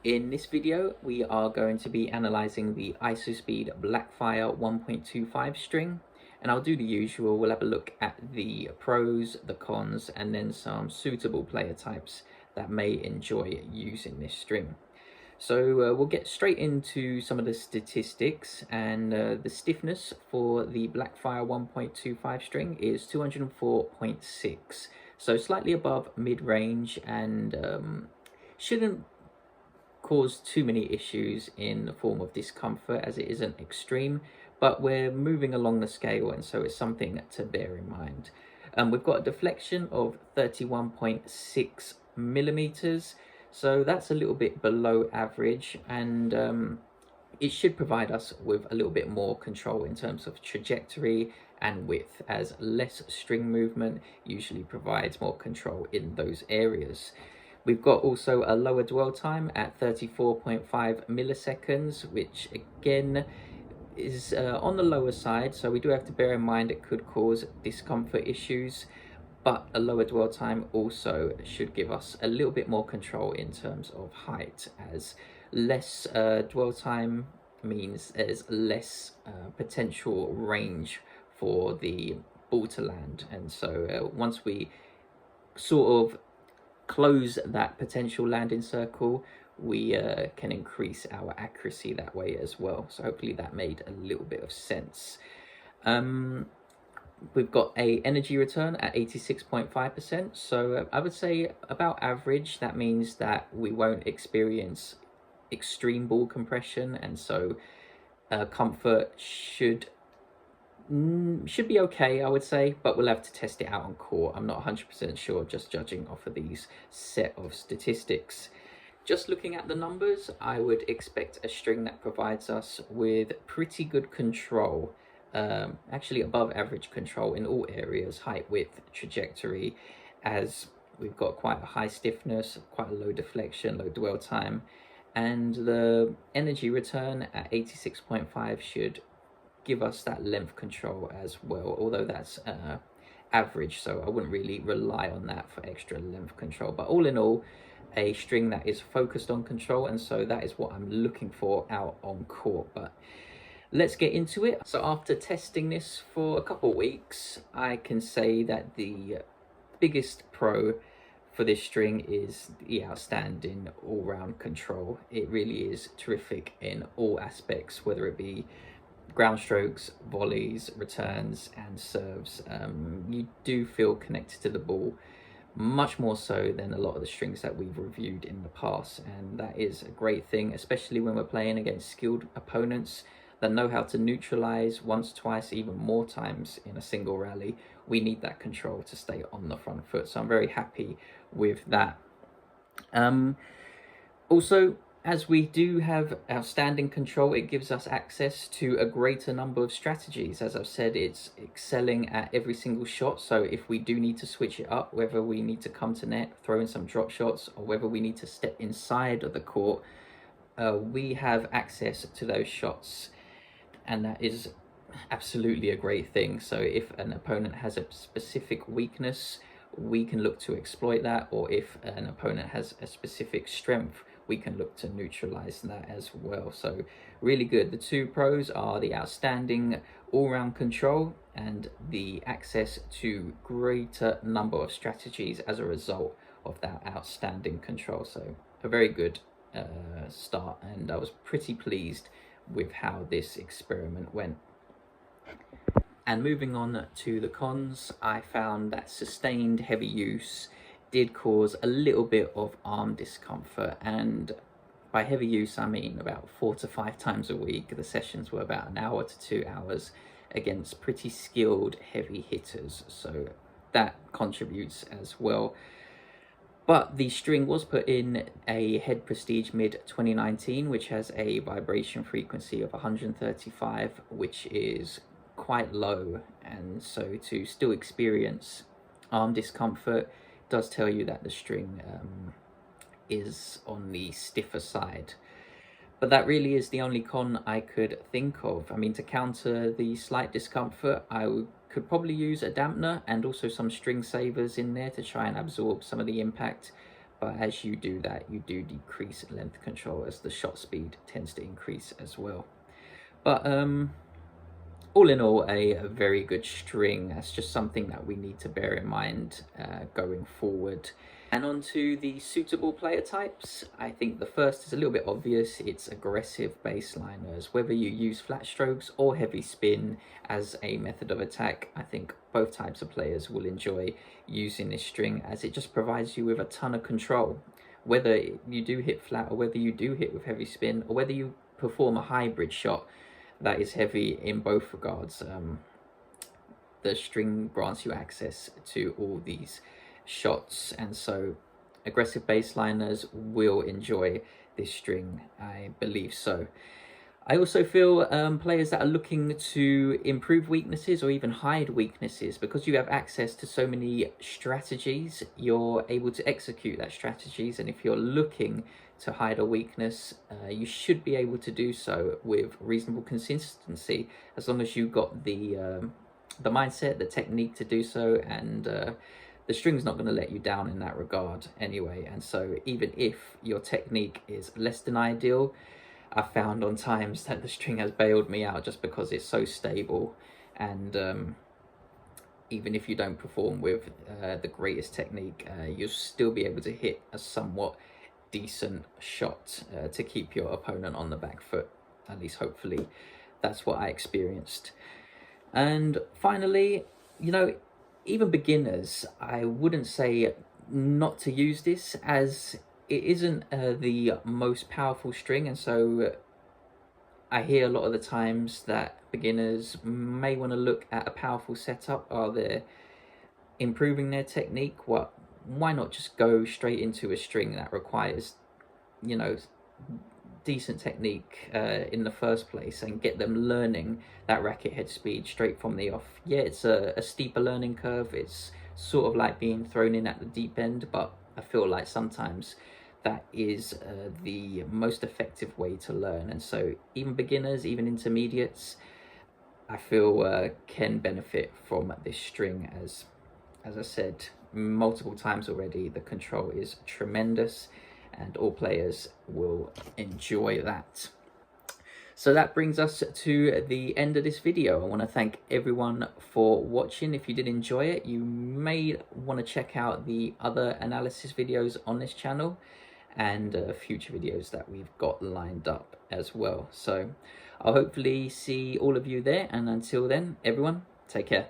In this video, we are going to be analysing the Isospeed Blackfire 1.25 string, and I'll do the usual. We'll have a look at the pros, the cons, and then some suitable player types that may enjoy using this string. So we'll get straight into some of the statistics, and the stiffness for the Blackfire 1.25 string is 204.6, so slightly above mid-range, and shouldn't cause too many issues in the form of discomfort, as it isn't extreme, but we're moving along the scale, and so it's something to bear in mind. We've got a deflection of 31.6 millimeters, so that's a little bit below average, and it should provide us with a little bit more control in terms of trajectory and width, as less string movement usually provides more control in those areas. We've got also a lower dwell time at 34.5 milliseconds, which again is on the lower side, so we do have to bear in mind it could cause discomfort issues, but a lower dwell time also should give us a little bit more control in terms of height, as less dwell time means there's less potential range for the ball to land, and so once we sort of close that potential landing circle, we can increase our accuracy that way as well. So hopefully that made a little bit of sense. We've got a energy return at 86.5%, so I would say about average. That means that we won't experience extreme ball compression, and so comfort should be okay, I would say, but we'll have to test it out on court. I'm not 100% sure, just judging off of these set of statistics. Just looking at the numbers, I would expect a string that provides us with pretty good control, actually above average control in all areas: height, width, trajectory, as we've got quite a high stiffness, quite a low deflection, low dwell time, and the energy return at 86.5 should give us that length control as well, although that's average, so I wouldn't really rely on that for extra length control. But all in all, a string that is focused on control, and so that is what I'm looking for out on court. But let's get into it. So after testing this for a couple of weeks, I can say that the biggest pro for this string is the outstanding all-round control. It really is terrific in all aspects, whether it be ground strokes, volleys, returns, and serves. You do feel connected to the ball much more so than a lot of the strings that we've reviewed in the past, and that is a great thing, especially when we're playing against skilled opponents that know how to neutralize once, twice, even more times in a single rally. We need that control to stay on the front foot, so I'm very happy with that. Also, as we do have outstanding control, it gives us access to a greater number of strategies. As I've said, it's excelling at every single shot, so if we do need to switch it up, whether we need to come to net, throw in some drop shots, or whether we need to step inside of the court, we have access to those shots, and that is absolutely a great thing. So if an opponent has a specific weakness, we can look to exploit that, or if an opponent has a specific strength, we can look to neutralize that as well. So really good. The two pros are the outstanding all-round control and the access to greater number of strategies as a result of that outstanding control. So a very good start, and I was pretty pleased with how this experiment went. And moving on to the cons, I found that sustained heavy use did cause a little bit of arm discomfort, and by heavy use I mean about 4 to 5 times a week. The sessions were about an hour to 2 hours against pretty skilled heavy hitters, so that contributes as well. But the string was put in a Head Prestige Mid 2019, which has a vibration frequency of 135, which is quite low, and so to still experience arm discomfort does tell you that the string is on the stiffer side. But that really is the only con I could think of. I mean, to counter the slight discomfort, I could probably use a dampener and also some string savers in there to try and absorb some of the impact. but as you do that, you do decrease length control as the shot speed tends to increase as well. But all in all, a very good string. That's just something that we need to bear in mind going forward. And on to the suitable player types. I think the first is a little bit obvious. It's aggressive baseliners. Whether you use flat strokes or heavy spin as a method of attack, I think both types of players will enjoy using this string, as it just provides you with a ton of control. Whether you do hit flat, or whether you do hit with heavy spin, or whether you perform a hybrid shot that is heavy, in both regards, the string grants you access to all these shots, and so aggressive baseliners will enjoy this string, I believe so. I also feel players that are looking to improve weaknesses or even hide weaknesses, because you have access to so many strategies, you're able to execute that strategies, and if you're looking to hide a weakness, you should be able to do so with reasonable consistency, as long as you got the mindset, the technique to do so, and the string's not going to let you down in that regard anyway. And so even if your technique is less than ideal, I found on times that the string has bailed me out just because it's so stable, and even if you don't perform with the greatest technique, you'll still be able to hit a somewhat decent shot to keep your opponent on the back foot. At least hopefully that's what I experienced. And finally, you know, even beginners, I wouldn't say not to use this, as it isn't the most powerful string, and so I hear a lot of the times that beginners may want to look at a powerful setup. Are they improving their technique? Why not just go straight into a string that requires, you know, decent technique in the first place, and get them learning that racket head speed straight from the off. Yeah, it's a steeper learning curve. It's sort of like being thrown in at the deep end, but I feel like sometimes that is the most effective way to learn. And so even beginners, even intermediates, I feel can benefit from this string, as I said multiple times already, the control is tremendous and all players will enjoy that. So that brings us to the end of this video. I want to thank everyone for watching. If you did enjoy it, you may want to check out the other analysis videos on this channel, and future videos that we've got lined up as well. So I'll hopefully see all of you there, and until then, everyone, take care.